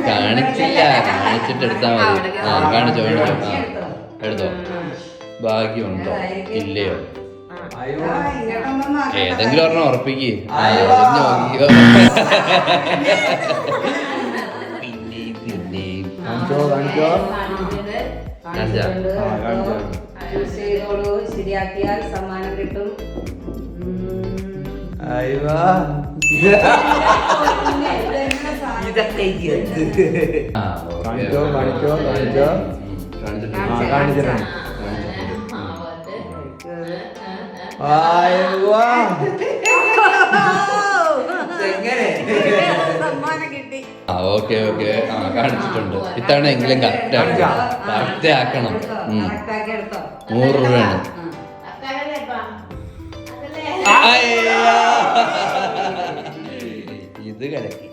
കാണിച്ചില്ല, കാണിച്ചിട്ട് എടുത്താൽ മതി. കാണിച്ചോ കാണിച്ചോ. എടുത്തോ. ഭാഗ്യമുണ്ടോ ഇല്ലയോ? ഏതെങ്കിലും ഒരെണ്ണം ഉറപ്പിക്ക്. നോക്കിയോ. പിന്നെയും പിന്നെയും ശരിയാക്കിയാൽ സമ്മാനം കിട്ടും. Okay okay. കാണിച്ചിട്ടുണ്ട്. ഇത്തവണ എങ്കിലും കറക്റ്റ് ആക്കണം. 100 രൂപയാണ്. ഇത് കിടക്കി.